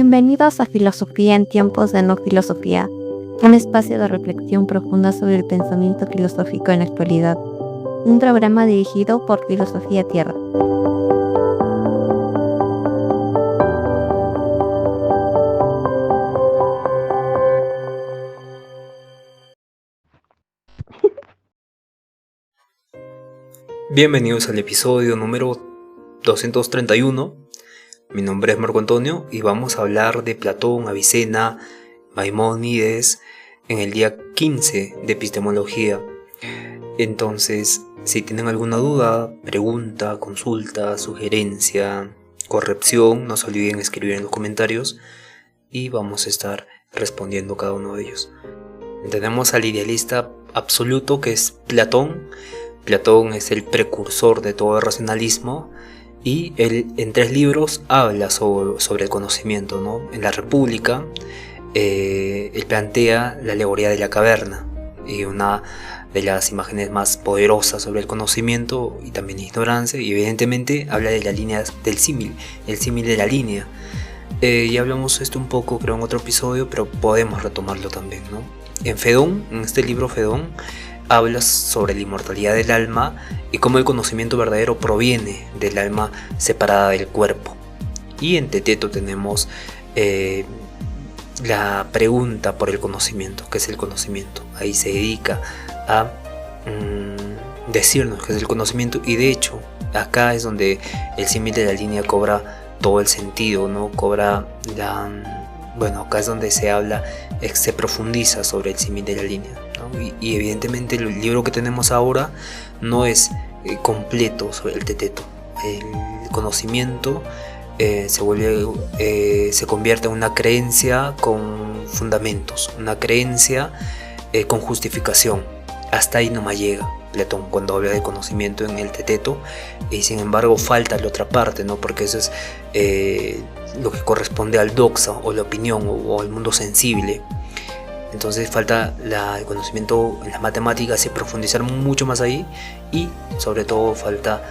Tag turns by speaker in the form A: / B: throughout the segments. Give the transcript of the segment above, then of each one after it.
A: Bienvenidos a Filosofía en tiempos de no filosofía, un espacio de reflexión profunda sobre el pensamiento filosófico en la actualidad. Un programa dirigido por Filosofía Tierra.
B: Bienvenidos al episodio número 231. Mi nombre es Marco Antonio y vamos a hablar de Platón, Avicena, Maimónides en el día 15 de epistemología. Entonces, si tienen alguna duda, pregunta, consulta, sugerencia, corrección, no se olviden escribir en los comentarios y vamos a estar respondiendo cada uno de ellos. Tenemos al idealista absoluto que es Platón. Platón es el precursor de todo el racionalismo y él en 3 libros habla sobre el conocimiento, ¿no? En la República él plantea la alegoría de la caverna y una de las imágenes más poderosas sobre el conocimiento y también ignorancia, y evidentemente habla de la línea del símil, el símil de la línea. Ya hablamos esto un poco creo en otro episodio, pero podemos retomarlo también, ¿no? En Fedón, en este libro Fedón, habla sobre la inmortalidad del alma y cómo el conocimiento verdadero proviene del alma separada del cuerpo. Y en Teteto tenemos la pregunta por el conocimiento, ¿qué es el conocimiento? Ahí se dedica a decirnos qué es el conocimiento, y de hecho acá es donde el símil de la línea cobra todo el sentido, ¿no? Acá es donde se habla, se profundiza sobre el símil de la línea, ¿no? Y evidentemente el libro que tenemos ahora no es completo sobre el Teteto. El conocimiento se convierte en una creencia con fundamentos, una creencia con justificación. Hasta ahí nomás llega Platón cuando habla de conocimiento en el Teteto, y sin embargo falta la otra parte, ¿no? Porque eso es lo que corresponde al doxa o la opinión o al mundo sensible. Entonces falta el conocimiento en las matemáticas y profundizar mucho más ahí, y sobre todo falta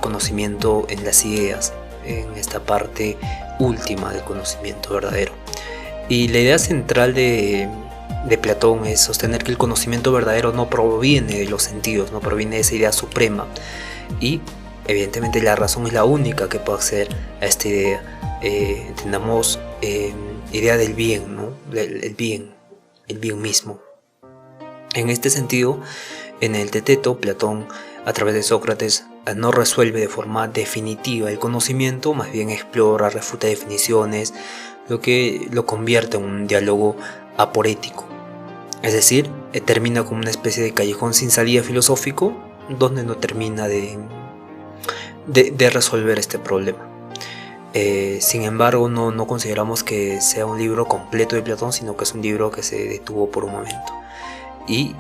B: conocimiento en las ideas, en esta parte última del conocimiento verdadero. Y la idea central de Platón es sostener que el conocimiento verdadero no proviene de los sentidos, no proviene de esa idea suprema, y evidentemente la razón es la única que puede acceder a esta idea. Entendamos idea del bien, ¿no? El bien mismo. En este sentido, en el Teteto, Platón, a través de Sócrates, no resuelve de forma definitiva el conocimiento, más bien explora, refuta definiciones, lo que lo convierte en un diálogo aporético. Es decir, termina como una especie de callejón sin salida filosófico, donde no termina de resolver este problema. Sin embargo, no consideramos que sea un libro completo de Platón, sino que es un libro que se detuvo por un momento. Y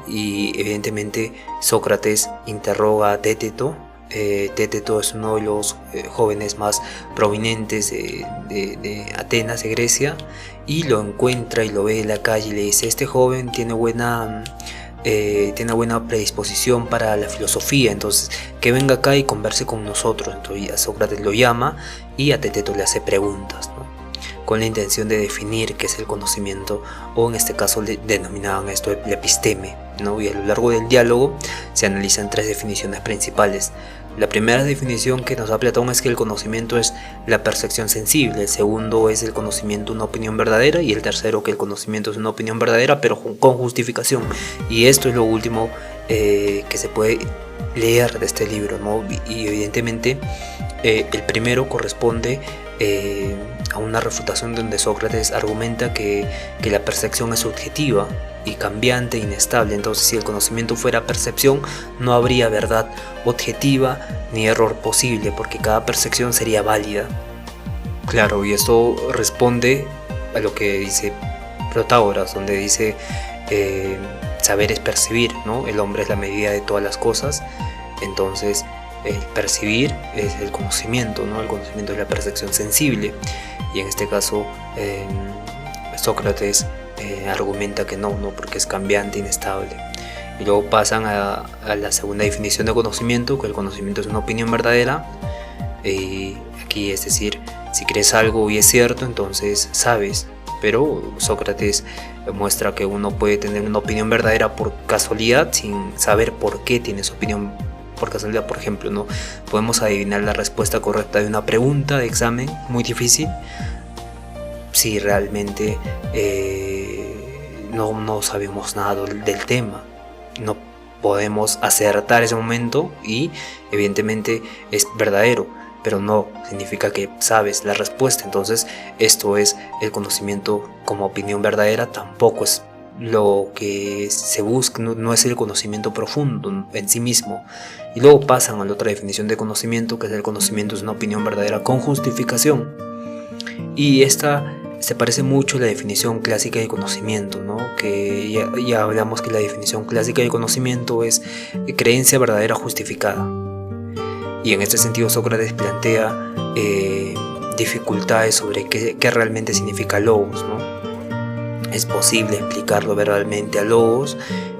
B: evidentemente Sócrates interroga a Teteto. Teteto es uno de los jóvenes más prominentes de Atenas, de Grecia, y lo encuentra y lo ve en la calle y le dice: este joven tiene buena predisposición para la filosofía, entonces que venga acá y converse con nosotros. Entonces a Sócrates lo llama y a Teteto le hace preguntas, ¿no? Con la intención de definir qué es el conocimiento, o en este caso le denominaban esto la episteme, ¿no? Y a lo largo del diálogo se analizan 3 definiciones principales. La primera definición que nos da Platón es que el conocimiento es la percepción sensible. El segundo es el conocimiento una opinión verdadera, y el tercero que el conocimiento es una opinión verdadera pero con justificación. Y esto es lo último que se puede leer de este libro, ¿no? Y evidentemente el primero corresponde a una refutación donde Sócrates argumenta que la percepción es subjetiva y cambiante, inestable. Entonces, si el conocimiento fuera percepción, no habría verdad objetiva ni error posible, porque cada percepción sería válida. Claro, y esto responde a lo que dice Protágoras, donde dice saber es percibir, ¿no? El hombre es la medida de todas las cosas. Entonces el percibir es el conocimiento, ¿no? El conocimiento es la percepción sensible, y en este caso Sócrates argumenta que no, porque es cambiante, inestable. Y luego pasan a la segunda definición de conocimiento, que el conocimiento es una opinión verdadera, aquí es decir, Si crees algo y es cierto, entonces sabes. Pero Sócrates muestra que uno puede tener una opinión verdadera por casualidad sin saber por qué tiene su opinión por casualidad. Por ejemplo, ¿no? Podemos adivinar la respuesta correcta de una pregunta de examen muy difícil si realmente no sabemos nada del tema. No podemos acertar ese momento y evidentemente es verdadero, pero no significa que sabes la respuesta. Entonces esto es el conocimiento como opinión verdadera, tampoco es lo que se busca, no es el conocimiento profundo en sí mismo. Y luego pasan a la otra definición de conocimiento, que es el conocimiento es una opinión verdadera con justificación. Y esta se parece mucho a la definición clásica de conocimiento, ¿no? Que ya hablamos que la definición clásica de conocimiento es creencia verdadera justificada. Y en este sentido Sócrates plantea dificultades sobre qué realmente significa logos, ¿no? Es posible explicarlo verbalmente a logos,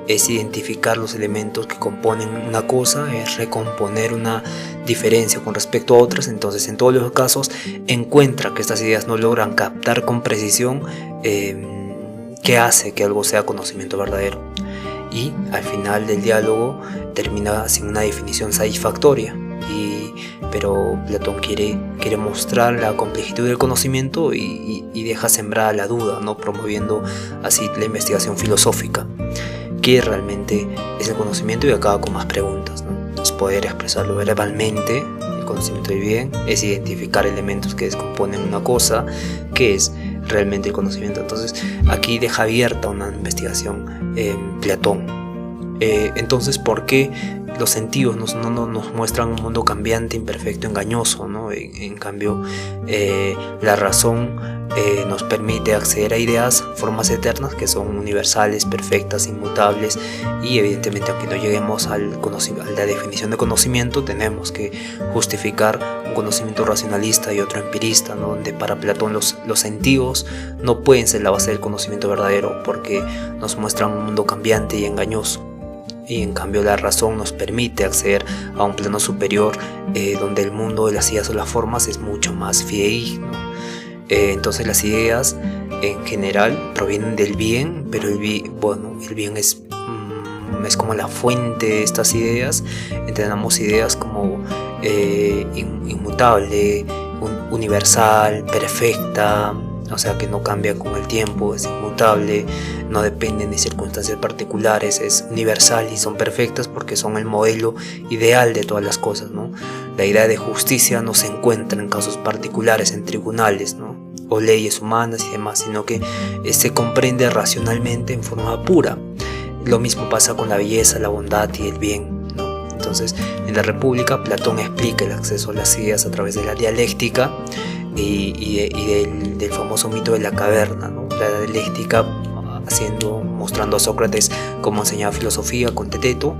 B: es identificar los elementos que componen una cosa, es recomponer una diferencia con respecto a otras. Entonces en todos los casos encuentra que estas ideas no logran captar con precisión qué hace que algo sea conocimiento verdadero. Y al final del diálogo termina sin una definición satisfactoria. Pero Platón quiere mostrar la complejidad del conocimiento y deja sembrada la duda, ¿no? Promoviendo así la investigación filosófica. ¿Qué realmente es el conocimiento? Y acaba con más preguntas, ¿no? Es poder expresarlo verbalmente. El conocimiento del bien es identificar elementos que descomponen una cosa. ¿Qué es realmente el conocimiento? Entonces aquí deja abierta una investigación Platón. Entonces, ¿por qué los sentidos nos muestran un mundo cambiante, imperfecto, engañoso, ¿no? En cambio, la razón nos permite acceder a ideas, formas eternas que son universales, perfectas, inmutables. Y evidentemente, aunque no lleguemos a la definición de conocimiento, tenemos que justificar un conocimiento racionalista y otro empirista, ¿no? Donde para Platón los sentidos no pueden ser la base del conocimiento verdadero, porque nos muestran un mundo cambiante y engañoso. Y en cambio la razón nos permite acceder a un plano superior, donde el mundo de las ideas o las formas es mucho más fidedigno. Entonces las ideas en general provienen del bien, pero el bien es como la fuente de estas ideas. Entendamos ideas como inmutable, universal, perfecta, o sea que no cambia con el tiempo, es inmutable, no dependen de circunstancias particulares, es universal y son perfectas porque son el modelo ideal de todas las cosas, ¿no? La idea de justicia no se encuentra en casos particulares, en tribunales, ¿no? O leyes humanas y demás, sino que se comprende racionalmente en forma pura. Lo mismo pasa con la belleza, la bondad y el bien, ¿no? Entonces, en la República, Platón explica el acceso a las ideas a través de la dialéctica y del famoso mito de la caverna, ¿no? La dialéctica mostrando a Sócrates cómo enseñaba filosofía con Teteto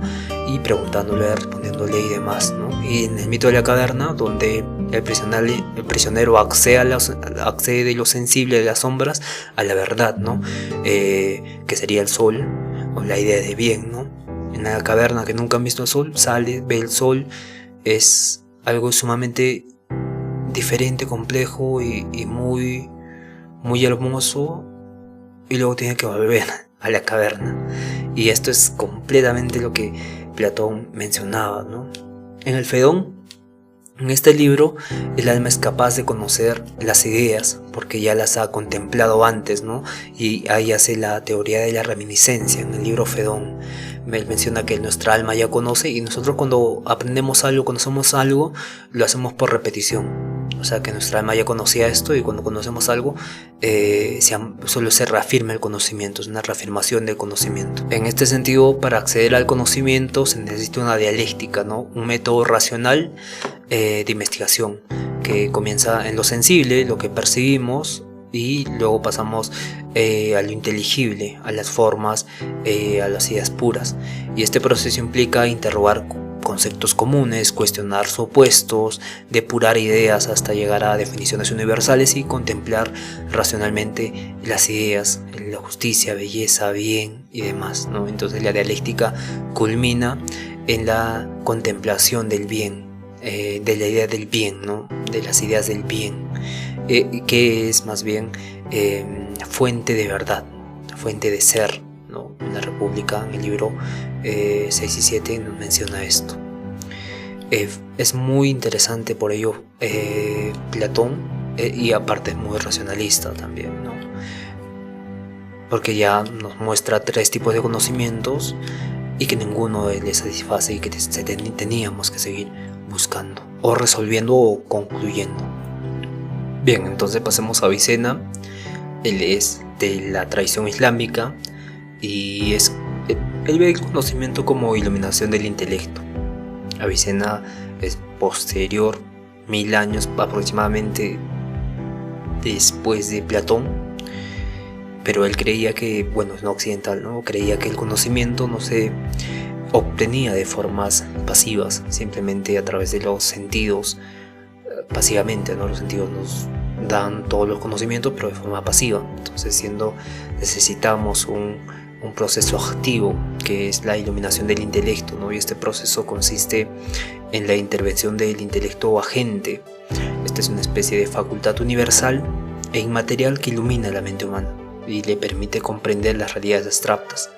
B: y preguntándole, respondiéndole y demás, ¿no? Y en el mito de la caverna, donde el prisionero accede de lo sensible de las sombras a la verdad, ¿no? Que sería el sol, o la idea de bien, ¿no? En la caverna que nunca han visto el sol, sale, ve el sol, es algo sumamente diferente, complejo y muy, muy hermoso, y luego tiene que volver a la caverna. Y esto es completamente lo que Platón mencionaba, ¿no? En el Fedón, en este libro, el alma es capaz de conocer las ideas porque ya las ha contemplado antes, ¿no? Y ahí hace la teoría de la reminiscencia en el libro Fedón. Él menciona que nuestra alma ya conoce, y nosotros cuando aprendemos algo, conocemos algo, lo hacemos por repetición. O sea que nuestra alma ya conocía esto, y cuando conocemos algo solo se reafirma el conocimiento, es una reafirmación del conocimiento. En este sentido, para acceder al conocimiento se necesita una dialéctica, ¿no? Un método racional de investigación que comienza en lo sensible, lo que percibimos, y luego pasamos a lo inteligible, a las formas, a las ideas puras. Y este proceso implica interrogar conceptos comunes, cuestionar supuestos, depurar ideas hasta llegar a definiciones universales y contemplar racionalmente las ideas, la justicia, belleza, bien y demás, ¿no? Entonces la dialéctica culmina en la contemplación del bien, de la idea del bien, ¿no? De las ideas del bien. que es más bien fuente de verdad, fuente de ser, ¿no? La República, en el libro 6 y 7 nos menciona esto. Es muy interesante por ello Platón, y aparte es muy racionalista también, ¿no? Porque ya nos muestra 3 tipos de conocimientos y que ninguno les satisface y que teníamos que seguir buscando o resolviendo o concluyendo. Bien, entonces pasemos a Avicena. Él es de la tradición islámica y él ve el conocimiento como iluminación del intelecto. Avicena es posterior, 1000 años aproximadamente después de Platón, pero él creía que, bueno, no occidental, ¿no? Creía que el conocimiento no se obtenía de formas pasivas, simplemente a través de los sentidos, pasivamente, ¿no? Los sentidos nos dan todos los conocimientos, pero de forma pasiva. Entonces, necesitamos un proceso activo, que es la iluminación del intelecto, ¿no? Y este proceso consiste en la intervención del intelecto agente. Esta es una especie de facultad universal e inmaterial que ilumina la mente humana y le permite comprender las realidades abstractas.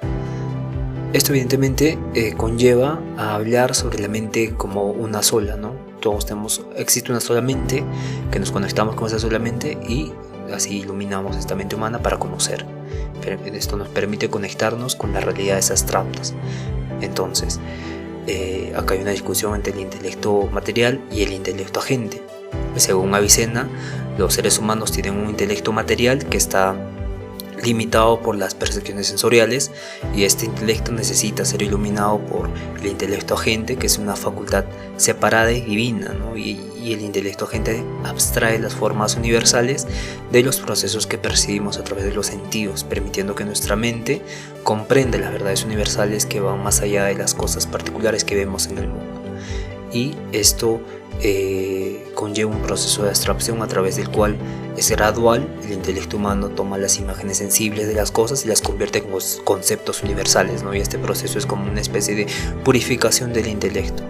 B: Esto evidentemente conlleva a hablar sobre la mente como una sola, ¿no? Existe una sola mente, que nos conectamos con esa sola mente y así iluminamos esta mente humana para conocer. Pero esto nos permite conectarnos con las realidades abstractas. Entonces, acá hay una discusión entre el intelecto material y el intelecto agente. Según Avicena, los seres humanos tienen un intelecto material que está limitado por las percepciones sensoriales, y este intelecto necesita ser iluminado por el intelecto agente, que es una facultad separada y divina, ¿no? Y el intelecto agente abstrae las formas universales de los procesos que percibimos a través de los sentidos, permitiendo que nuestra mente comprenda las verdades universales que van más allá de las cosas particulares que vemos en el mundo. Y esto conlleva un proceso de abstracción a través del cual es gradual. El intelecto humano toma las imágenes sensibles de las cosas y las convierte en conceptos universales, ¿no? Y este proceso es como una especie de purificación del intelecto,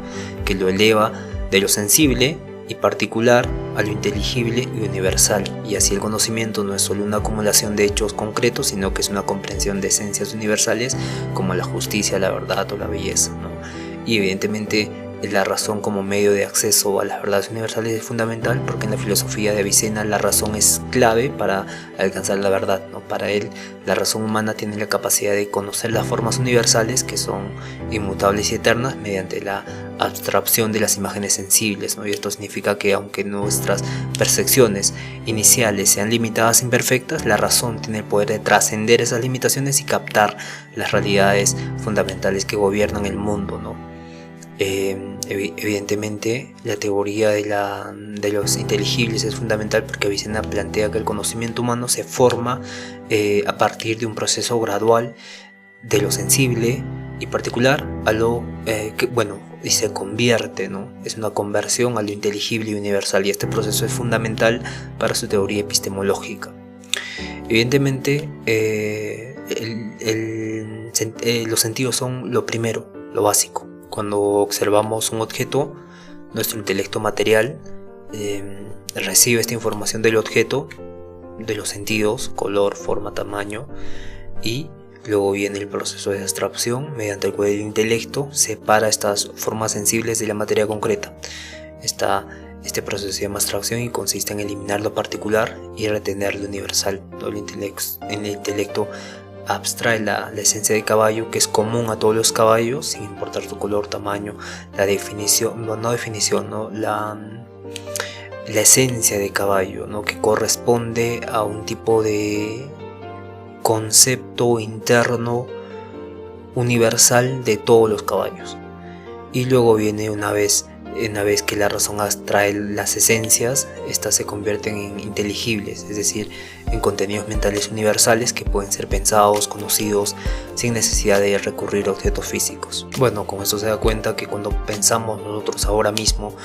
B: que lo eleva de lo sensible y particular a lo inteligible y universal, y así el conocimiento no es solo una acumulación de hechos concretos, sino que es una comprensión de esencias universales como la justicia, la verdad o la belleza, ¿no? Y evidentemente la razón como medio de acceso a las verdades universales es fundamental, porque en la filosofía de Avicena la razón es clave para alcanzar la verdad, ¿no? Para él, la razón humana tiene la capacidad de conocer las formas universales, que son inmutables y eternas, mediante la abstracción de las imágenes sensibles, ¿no? Y esto significa que aunque nuestras percepciones iniciales sean limitadas e imperfectas, la razón tiene el poder de trascender esas limitaciones y captar las realidades fundamentales que gobiernan el mundo, ¿no? Evidentemente la teoría de los inteligibles es fundamental, porque Avicena plantea que el conocimiento humano se forma a partir de un proceso gradual de lo sensible y particular a lo y se convierte, ¿no? Es una conversión a lo inteligible y universal, y este proceso es fundamental para su teoría epistemológica. Evidentemente los sentidos son lo primero, lo básico. Cuando observamos un objeto, nuestro intelecto material recibe esta información del objeto, de los sentidos, color, forma, tamaño, y luego viene el proceso de abstracción, mediante el cual el intelecto separa estas formas sensibles de la materia concreta. Este proceso se llama abstracción y consiste en eliminar lo particular y retener lo universal. El intelecto abstrae la esencia de caballo, que es común a todos los caballos, sin importar su color, tamaño, la esencia de caballo, ¿no? Que corresponde a un tipo de concepto interno universal de todos los caballos. Y luego viene una vez que la razón abstrae las esencias, estas se convierten en inteligibles, es decir, en contenidos mentales universales que pueden ser pensados, conocidos, sin necesidad de recurrir a objetos físicos. Bueno, con esto se da cuenta que cuando pensamos nosotros ahora mismo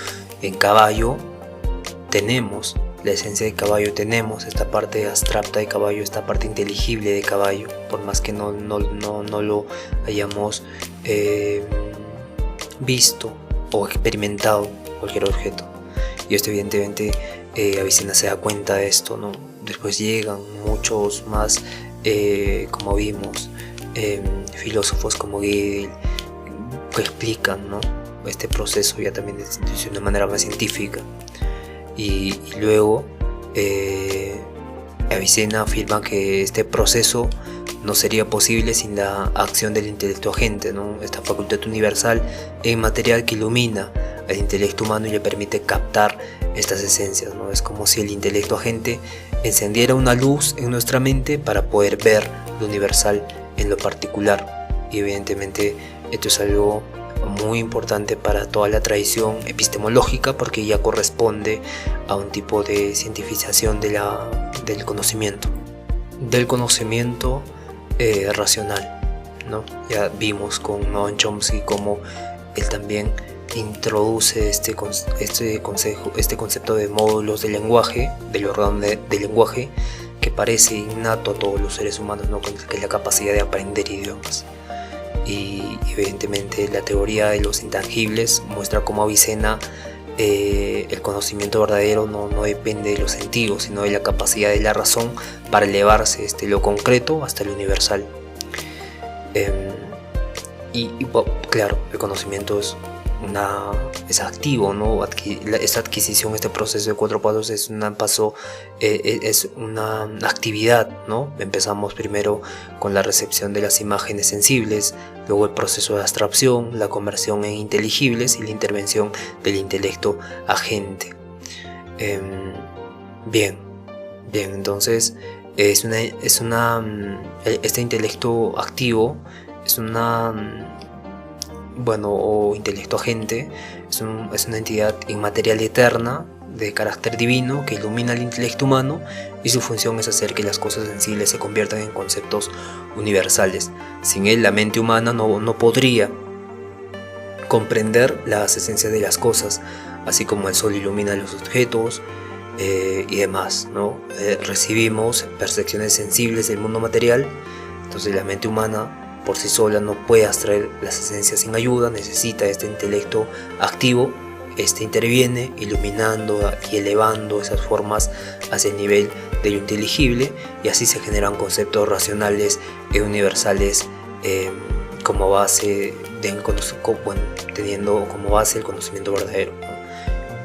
B: en caballo, tenemos la esencia de caballo, tenemos esta parte abstracta de caballo, esta parte inteligible de caballo, por más que no lo hayamos visto o experimentado cualquier objeto. Y esto evidentemente Avicena se da cuenta de esto, ¿no? Después llegan muchos más, como vimos, filósofos como Gödel, que explican, ¿no?, este proceso ya también de una manera más científica. Y luego Avicena afirma que este proceso no sería posible sin la acción del intelecto agente, ¿no?, esta facultad universal e inmaterial que ilumina al intelecto humano y le permite captar estas esencias, ¿no? Es como si el intelecto agente encendiera una luz en nuestra mente para poder ver lo universal en lo particular. Y evidentemente esto es algo muy importante para toda la tradición epistemológica, porque ya corresponde a un tipo de cientificación del conocimiento racional, ¿no? Ya vimos con Noam Chomsky cómo él también introduce este concepto de módulos del lenguaje, del órgano del lenguaje, que parece innato a todos los seres humanos, ¿no?, que es la capacidad de aprender idiomas. Y evidentemente la teoría de los intangibles muestra cómo Avicena, el conocimiento verdadero no depende de los sentidos, sino de la capacidad de la razón para elevarse desde lo concreto hasta lo universal. Claro, el conocimiento es activo, ¿no? Esta adquisición, este proceso de 4 pasos es una actividad, ¿no? Empezamos primero con la recepción de las imágenes sensibles, luego el proceso de abstracción, la conversión en inteligibles y la intervención del intelecto agente. Bien, entonces este intelecto activo o intelecto agente es una entidad inmaterial y eterna de carácter divino que ilumina al intelecto humano, y su función es hacer que las cosas sensibles se conviertan en conceptos universales. Sin él, la mente humana no podría comprender las esencias de las cosas, así como el sol ilumina los objetos y demás, ¿no? Recibimos percepciones sensibles del mundo material, entonces la mente humana por sí sola no puede abstraer las esencias sin ayuda, necesita este intelecto activo. Este interviene iluminando y elevando esas formas hacia el nivel de lo inteligible, y así se generan conceptos racionales e universales como base teniendo como base el conocimiento verdadero, ¿no?,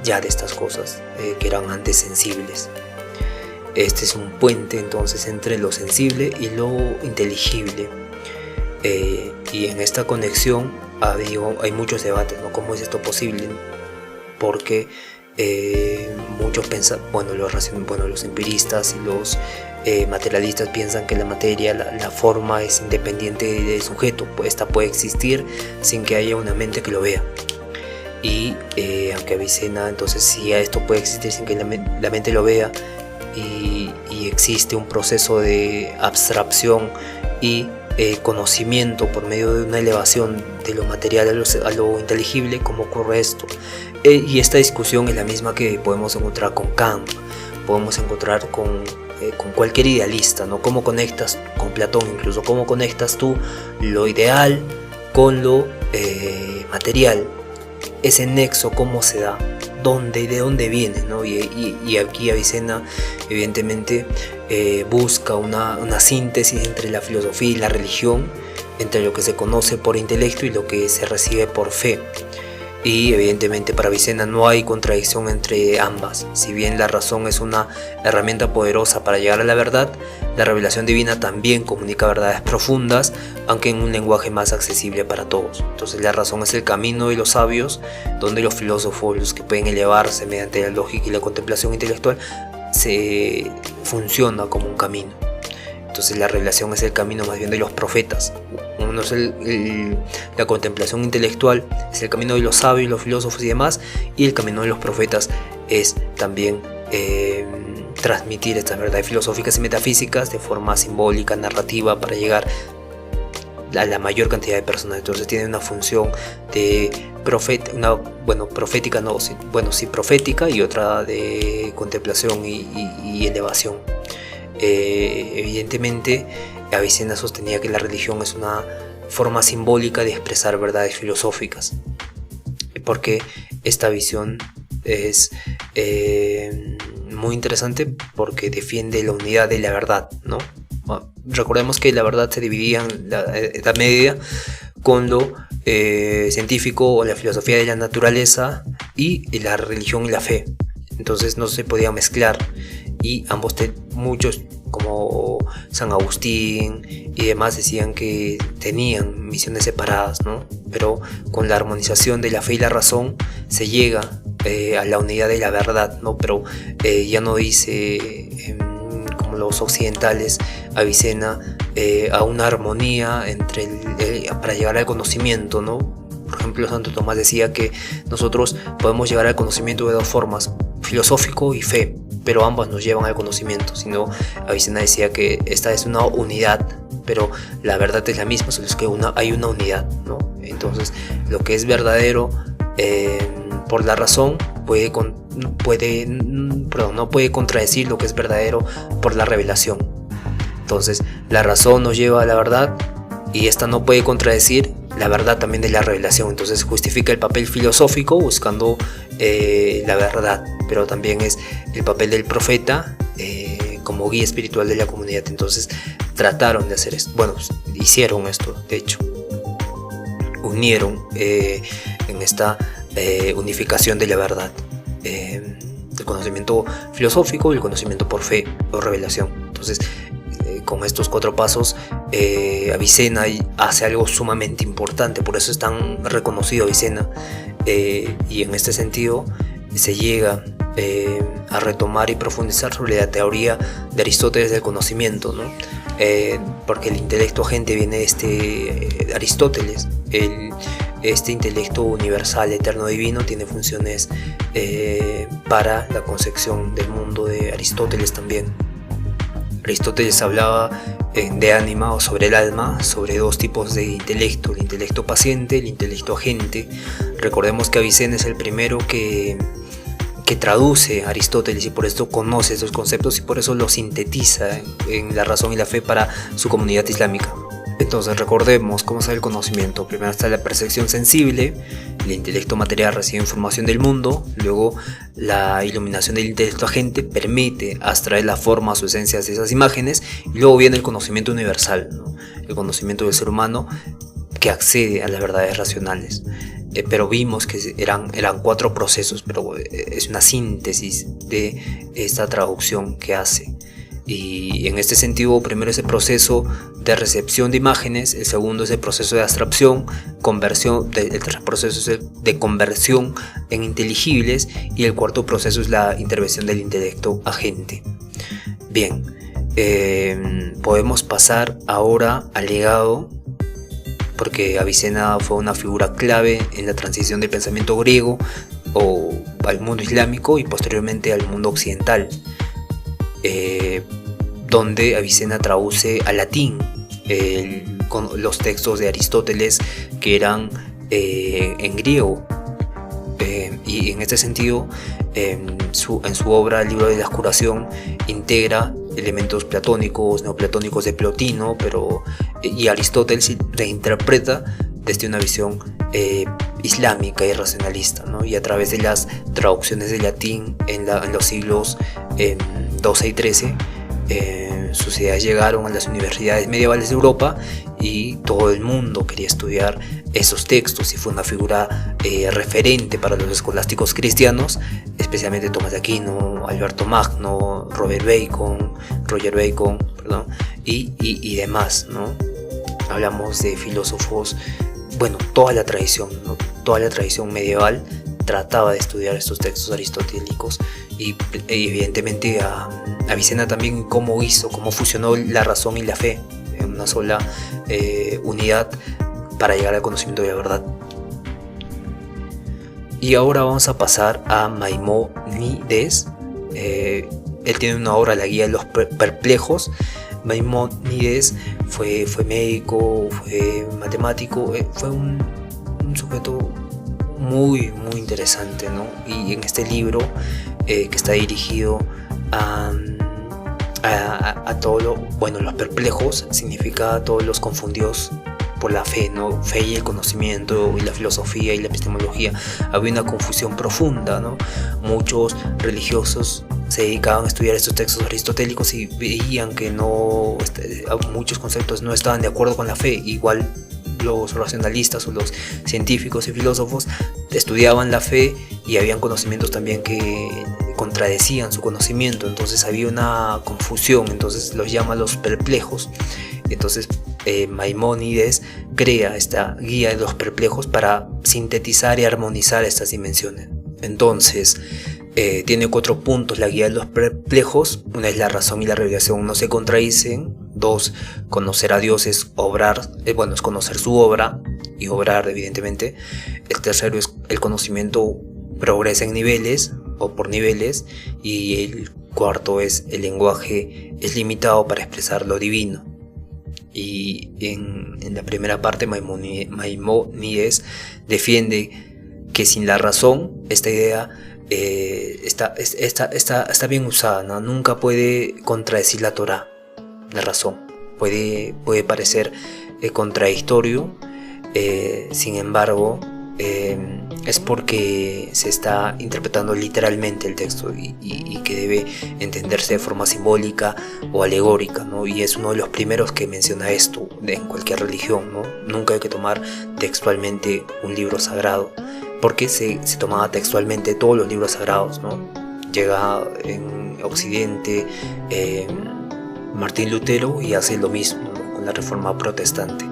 B: ya de estas cosas que eran antes sensibles. Este es un puente entonces entre lo sensible y lo inteligible. Y en esta conexión hay muchos debates, ¿no? ¿Cómo es esto posible? Porque muchos piensan, los empiristas y los materialistas piensan que la materia, la forma es independiente del sujeto, pues esta puede existir sin que haya una mente que lo vea. Y aunque Avicena, entonces sí, esto puede existir sin que la mente lo vea, y existe un proceso de abstracción y conocimiento por medio de una elevación de lo material a lo inteligible. ¿Cómo ocurre esto? Y esta discusión es la misma que podemos encontrar con Kant, podemos encontrar con cualquier idealista, ¿no? ¿Cómo conectas con Platón incluso? ¿Cómo conectas tú lo ideal con lo material? Ese nexo, ¿cómo se da? ¿De dónde viene, ¿no? Y aquí Avicena evidentemente busca una síntesis entre la filosofía y la religión, entre lo que se conoce por intelecto y lo que se recibe por fe. Y evidentemente para Avicena no hay contradicción entre ambas. Si bien la razón es una herramienta poderosa para llegar a la verdad, la revelación divina también comunica verdades profundas, aunque en un lenguaje más accesible para todos. Entonces la razón es el camino de los sabios, donde los filósofos, los que pueden elevarse mediante la lógica y la contemplación intelectual, se funciona como un camino. Entonces la revelación es el camino más bien de los profetas. Uno es la contemplación intelectual, es el camino de los sabios, los filósofos y demás, y el camino de los profetas es también transmitir estas verdades filosóficas y metafísicas de forma simbólica, narrativa, para llegar a la mayor cantidad de personas. Entonces tiene una función de profética, y otra de contemplación y elevación. Evidentemente Avicena sostenía que la religión es una forma simbólica de expresar verdades filosóficas, porque esta visión es muy interesante porque defiende la unidad de la verdad, ¿no? Recordemos que la verdad se dividía en la Edad Media con lo científico o la filosofía de la naturaleza y la religión y la fe. Entonces no se podía mezclar, y muchos como San Agustín y demás decían que tenían misiones separadas, ¿no? Pero con la armonización de la fe y la razón se llega a la unidad de la verdad, ¿no? Pero ya no dice como los occidentales, Avicena, a una armonía entre para llegar al conocimiento, ¿no? Por ejemplo, Santo Tomás decía que nosotros podemos llegar al conocimiento de dos formas, filosófico y fe, pero ambas nos llevan al conocimiento. Sino Avicena decía que esta es una unidad, pero la verdad es la misma, solo es que hay una unidad, ¿no? Entonces, lo que es verdadero por la razón no puede contradecir lo que es verdadero por la revelación. Entonces, la razón nos lleva a la verdad y esta no puede contradecir la verdad también de la revelación. Entonces justifica el papel filosófico buscando la verdad, pero también es el papel del profeta como guía espiritual de la comunidad. Entonces trataron de hacer esto, hicieron esto, de hecho unieron en esta unificación de la verdad, el conocimiento filosófico y el conocimiento por fe o revelación. Entonces con estos 4 pasos Avicena hace algo sumamente importante, por eso es tan reconocido Avicena, y en este sentido se llega a retomar y profundizar sobre la teoría de Aristóteles del conocimiento, ¿no? Porque el intelecto agente viene de Aristóteles. Este intelecto universal, eterno, divino tiene funciones para la concepción del mundo de Aristóteles también. Aristóteles hablaba de ánima o sobre el alma, sobre 2 tipos de intelecto, el intelecto paciente, el intelecto agente. Recordemos que Avicena es el primero que traduce a Aristóteles y por esto conoce esos conceptos y por eso los sintetiza en la razón y la fe para su comunidad islámica. Entonces recordemos cómo está el conocimiento. Primero está la percepción sensible, el intelecto material recibe información del mundo, luego la iluminación del intelecto agente permite abstraer la forma, su esencia de esas imágenes, y luego viene el conocimiento universal, ¿no? El conocimiento del ser humano que accede a las verdades racionales. Pero vimos que eran 4 procesos, pero es una síntesis de esta traducción que hace. Y en este sentido, primero es el proceso de recepción de imágenes, el segundo es el proceso de abstracción, el tercer proceso es el de conversión en inteligibles, y el cuarto proceso es la intervención del intelecto agente. Bien, podemos pasar ahora al legado, porque Avicena fue una figura clave en la transición del pensamiento griego al mundo islámico y posteriormente al mundo occidental, donde Avicena traduce al latín con los textos de Aristóteles que eran en griego, y en este sentido en su obra El libro de la curación integra elementos platónicos, neoplatónicos de Plotino, y Aristóteles reinterpreta desde una visión islámica y racionalista, ¿no? Y a través de las traducciones del latín en los siglos XII y XIII, sus ideas llegaron a las universidades medievales de Europa y todo el mundo quería estudiar esos textos, y fue una figura referente para los escolásticos cristianos, especialmente Tomás de Aquino, Alberto Magno, Roger Bacon, y demás, ¿no? Hablamos de filósofos, toda la tradición, ¿no? Toda la tradición medieval trataba de estudiar estos textos aristotélicos, y evidentemente a Avicena también cómo fusionó la razón y la fe en una sola unidad para llegar al conocimiento de la verdad. Y ahora vamos a pasar a Maimónides. Él tiene una obra, La guía de los perplejos. Maimónides fue médico, fue matemático, fue un sujeto muy interesante, ¿no? Y en este libro que está dirigido a todos los perplejos, significa a todos los confundidos por la fe, ¿no? Fe y el conocimiento y la filosofía y la epistemología. Había una confusión profunda, ¿no? Muchos religiosos se dedicaban a estudiar estos textos aristotélicos y veían que no, muchos conceptos no estaban de acuerdo con la fe. Igual los racionalistas o los científicos y filósofos estudiaban la fe y habían conocimientos también que contradecían su conocimiento, entonces había una confusión, entonces los llama los perplejos. Entonces Maimónides crea esta guía de los perplejos para sintetizar y armonizar estas dimensiones. Entonces tiene 4 puntos la guía de los perplejos. Una es la razón y la revelación no se contradicen. 2, conocer a Dios es obrar, es conocer su obra y obrar, evidentemente. El tercero es el conocimiento progresa en niveles o por niveles, y el cuarto es el lenguaje es limitado para expresar lo divino. Y en la primera parte Maimónides defiende que sin la razón esta idea está bien usada, ¿no? Nunca puede contradecir la Torá. La razón puede parecer contradictorio, sin embargo es porque se está interpretando literalmente el texto y que debe entenderse de forma simbólica o alegórica, ¿no? Y es uno de los primeros que menciona esto en cualquier religión, ¿no? Nunca hay que tomar textualmente un libro sagrado, porque se tomaba textualmente todos los libros sagrados, ¿no? Llega en Occidente Martín Lutero y hace lo mismo, ¿no? Con la Reforma Protestante.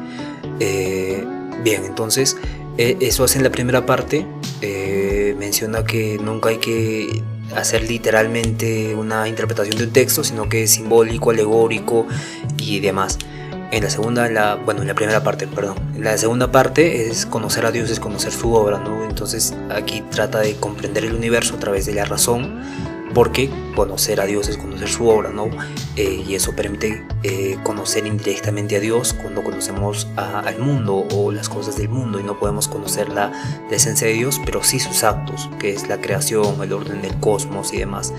B: Bien, entonces eso hace en la primera parte. Menciona que nunca hay que hacer literalmente una interpretación de un texto, sino que es simbólico, alegórico y demás. En la primera parte, perdón. En la segunda parte es conocer a Dios, es conocer su obra, ¿no? Entonces aquí trata de comprender el universo a través de la razón, porque conocer a Dios es conocer su obra, ¿no? Y eso permite conocer indirectamente a Dios cuando conocemos al mundo o las cosas del mundo, y no podemos conocer la esencia de Dios, pero sí sus actos, que es la creación, el orden del cosmos y demás.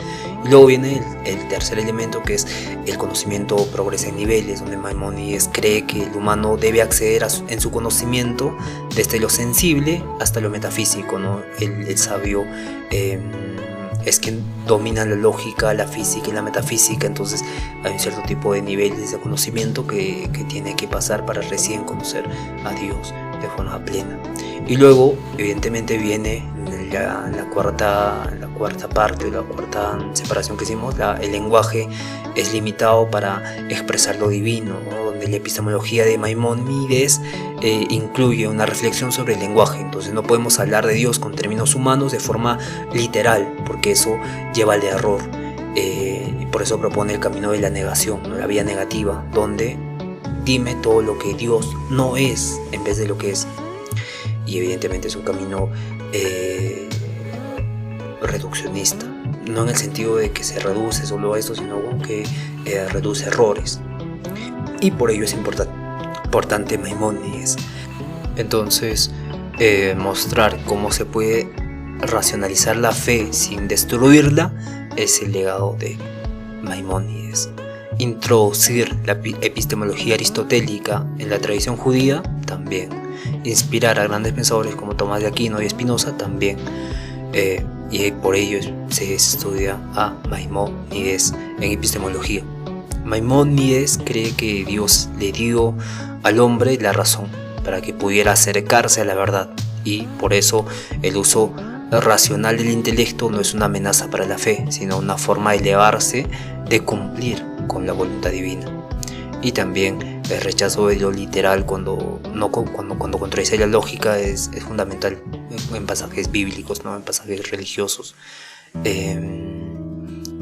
B: Y luego viene el tercer elemento, que es el conocimiento progresa en niveles, donde Maimónides cree que el humano debe acceder en su conocimiento desde lo sensible hasta lo metafísico, ¿no? El sabio es quien domina la lógica, la física y la metafísica. Entonces hay un cierto tipo de niveles de conocimiento que tiene que pasar para recién conocer a Dios de forma plena. Y luego evidentemente viene la cuarta parte, la cuarta separación que hicimos. El lenguaje es limitado para expresar lo divino, ¿no? Donde la epistemología de Maimónides incluye una reflexión sobre el lenguaje. Entonces no podemos hablar de Dios con términos humanos de forma literal, porque eso lleva al error. Y por eso propone el camino de la negación, ¿no? La vía negativa, donde dime todo lo que Dios no es en vez de lo que es. Y evidentemente es un camino reduccionista, no en el sentido de que se reduce solo a esto, sino que reduce errores. Y por ello es importante Maimónides. Entonces, mostrar cómo se puede racionalizar la fe sin destruirla es el legado de Maimónides. Introducir la epistemología aristotélica en la tradición judía también. Inspirar a grandes pensadores como Tomás de Aquino y Spinoza también. Y por ello se estudia a Maimónides en epistemología. Maimónides cree que Dios le dio al hombre la razón para que pudiera acercarse a la verdad, y por eso el uso racional del intelecto no es una amenaza para la fe, sino una forma de elevarse, de cumplir con la voluntad divina. Y también el rechazo de lo literal cuando contradice la lógica es fundamental en pasajes bíblicos, no en pasajes religiosos.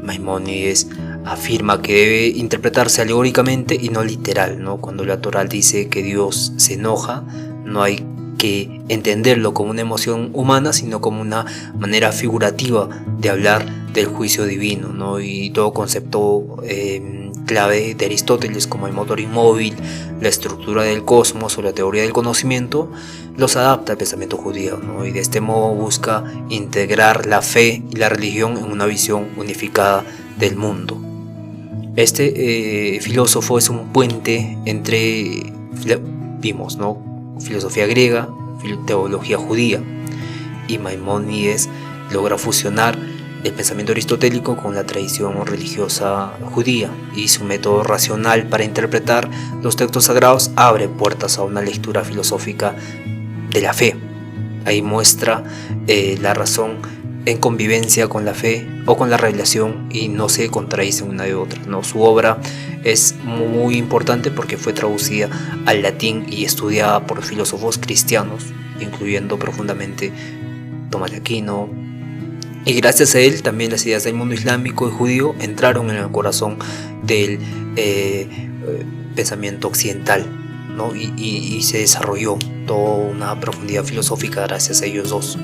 B: Maimónides afirma que debe interpretarse alegóricamente y no literal, ¿no? Cuando la Torá dice que Dios se enoja, no hay que entenderlo como una emoción humana, sino como una manera figurativa de hablar del juicio divino, ¿no? Y todo concepto clave de Aristóteles, como el motor inmóvil, la estructura del cosmos o la teoría del conocimiento, los adapta al pensamiento judío, ¿no? Y de este modo busca integrar la fe y la religión en una visión unificada del mundo. Este filósofo es un puente entre, vimos, ¿no? Filosofía griega, teología judía, y Maimónides logra fusionar el pensamiento aristotélico con la tradición religiosa judía, y su método racional para interpretar los textos sagrados abre puertas a una lectura filosófica de la fe. Ahí muestra la razón en convivencia con la fe o con la revelación y no se contradicen una de otra, ¿no? Su obra es muy importante porque fue traducida al latín y estudiada por filósofos cristianos, incluyendo profundamente Tomás de Aquino, y gracias a él también las ideas del mundo islámico y judío entraron en el corazón del pensamiento occidental, ¿no? Y se desarrolló toda una profundidad filosófica gracias a ellos dos.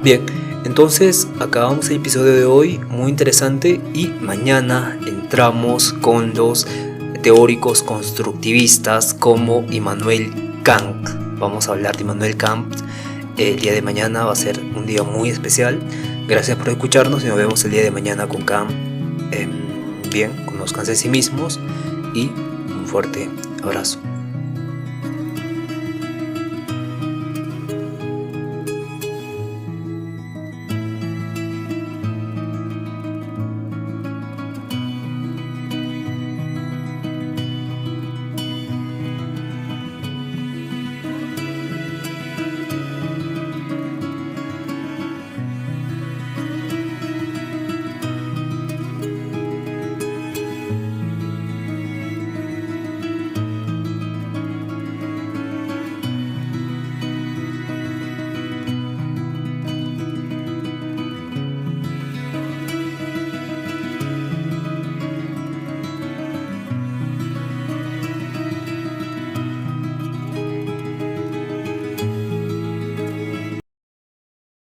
B: Bien, entonces acabamos el episodio de hoy, muy interesante, y mañana entramos con los teóricos constructivistas como Immanuel Kant. Vamos a hablar de Immanuel Kant. El día de mañana va a ser un día muy especial. Gracias por escucharnos y nos vemos el día de mañana con Kant. Bien, conózcanse a sí mismos y un fuerte abrazo.